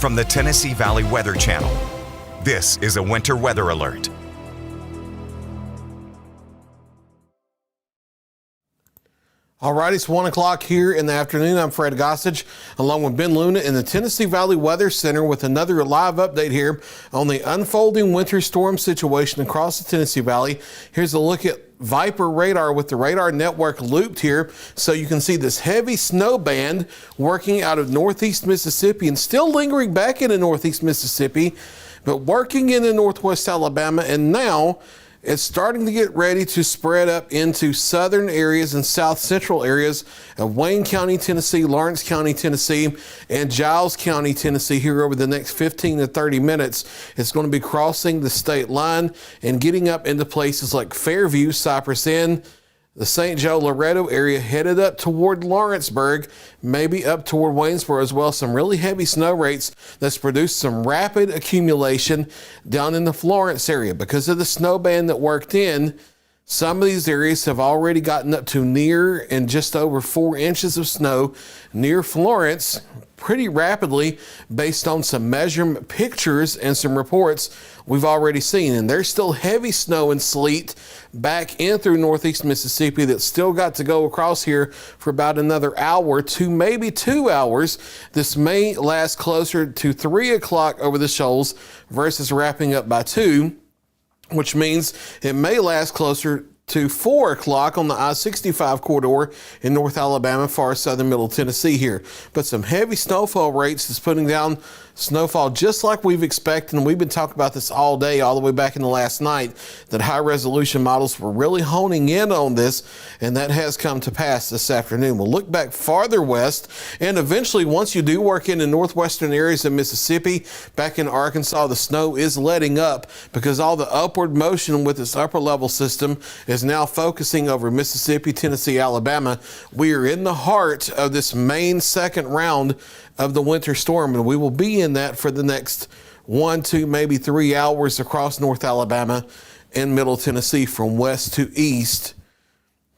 From the Tennessee Valley Weather Channel, this is a winter weather alert. All right, it's 1 o'clock here in the afternoon. I'm Fred Gossage, along with Ben Luna in the Tennessee Valley Weather Center with another live update here on the unfolding winter storm situation across the Tennessee Valley. Here's a look at Viper radar with the radar network looped here, so you can see this heavy snow band working out of northeast Mississippi and still lingering back into northeast Mississippi, but working into northwest Alabama, and now it's starting to get ready to spread up into southern areas and south central areas of Wayne County, Tennessee, Lawrence County, Tennessee, and Giles County, Tennessee here over the next 15 to 30 minutes. It's going to be crossing the state line and getting up into places like Fairview, Cypress Inn, the St. Joe, Loretto area, headed up toward Lawrenceburg, maybe up toward Waynesboro as well. Some really heavy snow rates that's produced some rapid accumulation down in the Florence area. Because of the snow band that worked in, some of these areas have already gotten up to near and just over 4 inches of snow near Florence pretty rapidly based on some measurement pictures and some reports we've already seen. And there's still heavy snow and sleet back in through northeast Mississippi that's still got to go across here for about another hour to maybe 2 hours. This may last closer to 3 o'clock over the shoals versus wrapping up by 2, which means it may last closer to 4 o'clock on the I-65 corridor in North Alabama, far southern middle Tennessee here. But some heavy snowfall rates is putting down snowfall just like we've expected, and we've been talking about this all day, all the way back in the last night, that high resolution models were really honing in on this, and that has come to pass this afternoon. We'll look back farther west, and eventually once you do work in the northwestern areas of Mississippi, back in Arkansas, the snow is letting up because all the upward motion with this upper level system is now focusing over Mississippi, Tennessee, Alabama. We are in the heart of this main second round of the winter storm, and we will be in that for the next 1, 2, maybe 3 hours across North Alabama and Middle Tennessee from west to east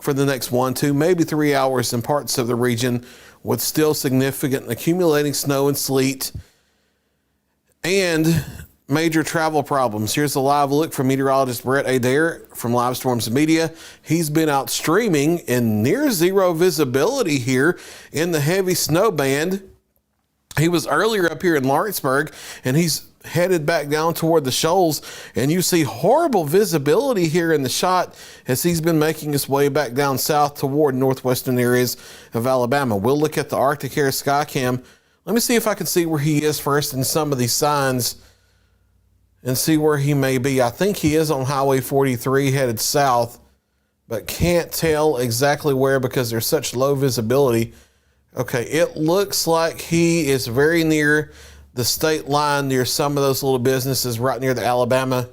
for the next 1, 2, maybe 3 hours in parts of the region with still significant accumulating snow and sleet and major travel problems. Here's a live look from meteorologist Brett Adair from Live Storms Media. He's been out streaming in near zero visibility here in the heavy snow band. He was earlier up here in Lawrenceburg, and he's headed back down toward the shoals, and you see horrible visibility here in the shot as he's been making his way back down south toward northwestern areas of Alabama. We'll look at the Arctic Air Skycam. Let me see if I can see where he is first in some of these signs and see where he may be. I think he is on Highway 43 headed south, but can't tell exactly where because there's such low visibility. Okay, it looks like he is very near the state line, near some of those little businesses right near the Alabama.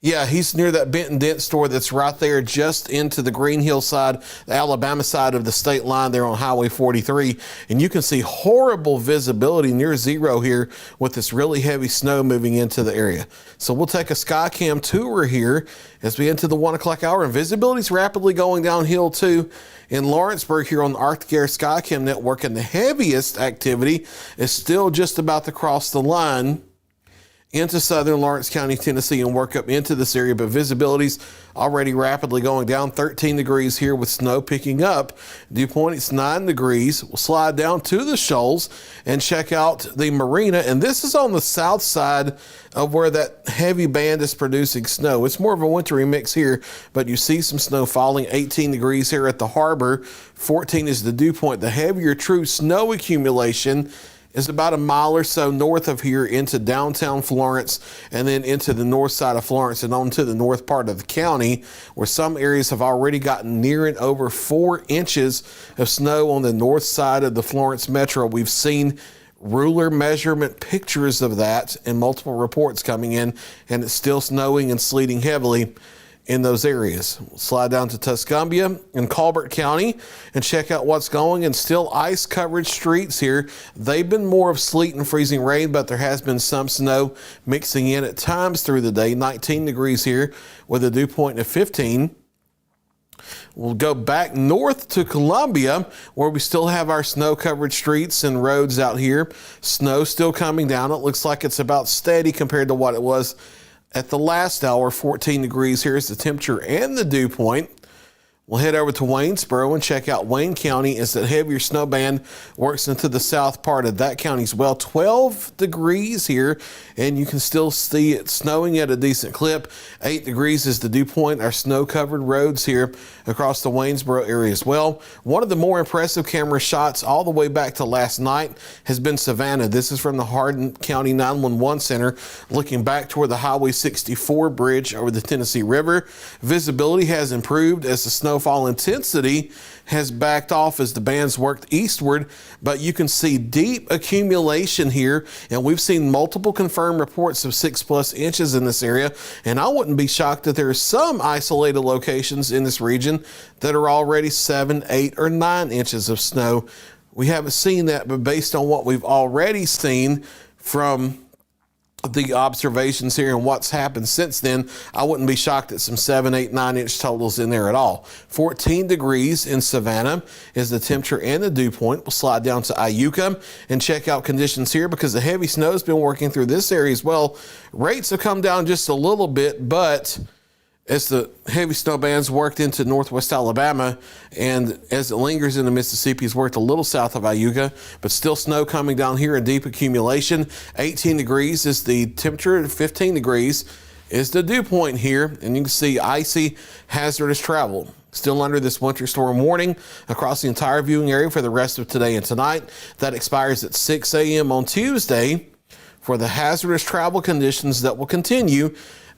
Yeah, he's near that Benton Dent store that's right there just into the Green Hill side, the Alabama side of the state line there on Highway 43. And you can see horrible visibility near zero here with this really heavy snow moving into the area. So we'll take a Skycam tour here as we enter the 1 o'clock hour. And visibility is rapidly going downhill too in Lawrenceburg here on the Arctic Air Skycam network. And the heaviest activity is still just about to cross the line into southern Lawrence County, Tennessee, and work up into this area, but visibility's already rapidly going down. 13 degrees here with snow picking up. Dew point, it's 9 degrees. We'll slide down to the shoals and check out the marina, and this is on the south side of where that heavy band is producing snow. It's more of a wintry mix here, but you see some snow falling. 18 degrees here at the harbor. 14 is the dew point. The heavier true snow accumulation is about a mile or so north of here into downtown Florence and then into the north side of Florence and on to the north part of the county, where some areas have already gotten near and over 4 inches of snow on the north side of the Florence metro. We've seen ruler measurement pictures of that and multiple reports coming in, and it's still snowing and sleeting heavily in those areas. We'll slide down to Tuscumbia in Colbert County and check out what's going, and still ice covered streets here. They've been more of sleet and freezing rain, but there has been some snow mixing in at times through the day. 19 degrees here with a dew point of 15. We'll go back north to Columbia, where we still have our snow-covered streets and roads out here. Snow still coming down. It looks like it's about steady compared to what it was at the last hour. 14 degrees here is the temperature and the dew point. We'll head over to Waynesboro and check out Wayne County as that heavier snow band works into the south part of that county as well. 12 degrees here, and you can still see it snowing at a decent clip. 8 degrees is the dew point. Our snow-covered roads here across the Waynesboro area as well. One of the more impressive camera shots all the way back to last night has been Savannah. This is from the Hardin County 911 Center, looking back toward the Highway 64 bridge over the Tennessee River. Visibility has improved as the snowfall intensity has backed off as the bands worked eastward, but you can see deep accumulation here, and we've seen multiple confirmed reports of 6+ inches in this area, and I wouldn't be shocked that there are some isolated locations in this region that are already 7, 8, or 9 inches of snow. We haven't seen that, but based on what we've already seen from the observations here and what's happened since then, I wouldn't be shocked at some 7, 8, 9 inch totals in there at all. 14 degrees in Savannah is the temperature and the dew point. We'll slide down to Iuka and check out conditions here because the heavy snow has been working through this area as well. Rates have come down just a little bit, but as the heavy snow bands worked into northwest Alabama and as it lingers into Mississippi, it's worked a little south of Iuka, but still snow coming down here in deep accumulation. 18 degrees is the temperature, 15 degrees is the dew point here, and you can see icy, hazardous travel. Still under this winter storm warning across the entire viewing area for the rest of today and tonight. That expires at 6 a.m. on Tuesday for the hazardous travel conditions that will continue.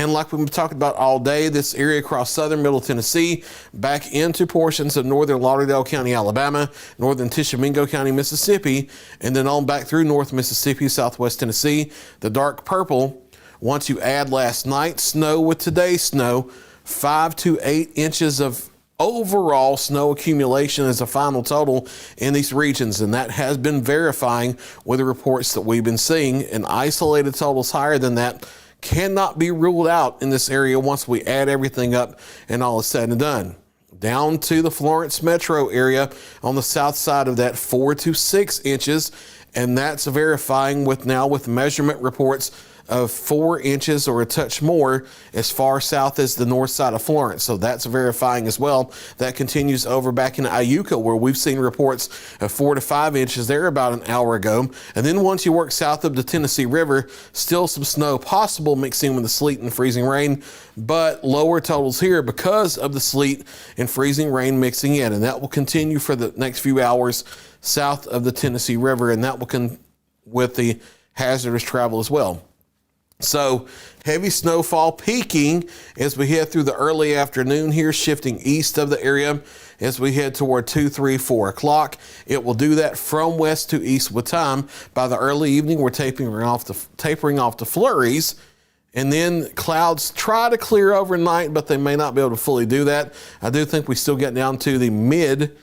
And like we've been talking about all day, this area across southern middle Tennessee, back into portions of northern Lauderdale County, Alabama, northern Tishomingo County, Mississippi, and then on back through north Mississippi, southwest Tennessee. The dark purple, once you add last night's snow with today's snow, 5 to 8 inches of overall snow accumulation as a final total in these regions, and that has been verifying with the reports that we've been seeing, and isolated totals higher than that cannot be ruled out in this area once we add everything up and all is said and done. Down to the Florence metro area on the south side of that, 4 to 6 inches, and that's verifying with measurement reports of 4 inches or a touch more as far south as the north side of Florence. So that's verifying as well. That continues over back in Iuka, where we've seen reports of 4 to 5 inches there about an hour ago. And then once you work south of the Tennessee River, still some snow possible mixing with the sleet and freezing rain, but lower totals here because of the sleet and freezing rain mixing in. And that will continue for the next few hours south of the Tennessee River, and that will with the hazardous travel as well. So heavy snowfall peaking as we head through the early afternoon here, shifting east of the area as we head toward 2, 3, 4 o'clock. It will do that from west to east with time. By the early evening, we're tapering off the flurries. And then clouds try to clear overnight, but they may not be able to fully do that. I do think we still get down to the mid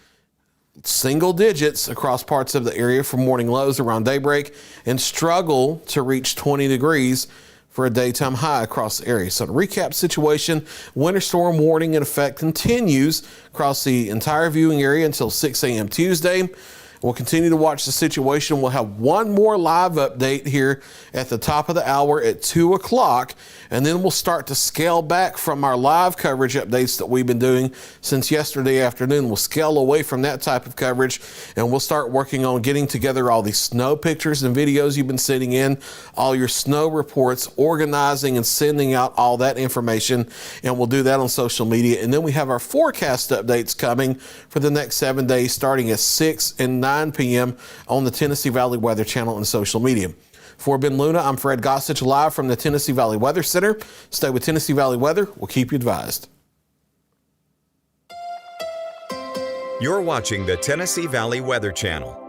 single digits across parts of the area for morning lows around daybreak and struggle to reach 20 degrees for a daytime high across the area. So to recap situation, winter storm warning in effect continues across the entire viewing area until 6 a.m. Tuesday. We'll continue to watch the situation. We'll have one more live update here at the top of the hour at 2 o'clock, and then we'll start to scale back from our live coverage updates that we've been doing since yesterday afternoon. We'll scale away from that type of coverage, and we'll start working on getting together all these snow pictures and videos you've been sending in, all your snow reports, organizing and sending out all that information, and we'll do that on social media. And then we have our forecast updates coming for the next 7 days, starting at 6 and 9 p.m. on the Tennessee Valley Weather Channel and social media. For Ben Luna, I'm Fred Gossage, live from the Tennessee Valley Weather Center. Stay with Tennessee Valley Weather. We'll keep you advised. You're watching the Tennessee Valley Weather Channel.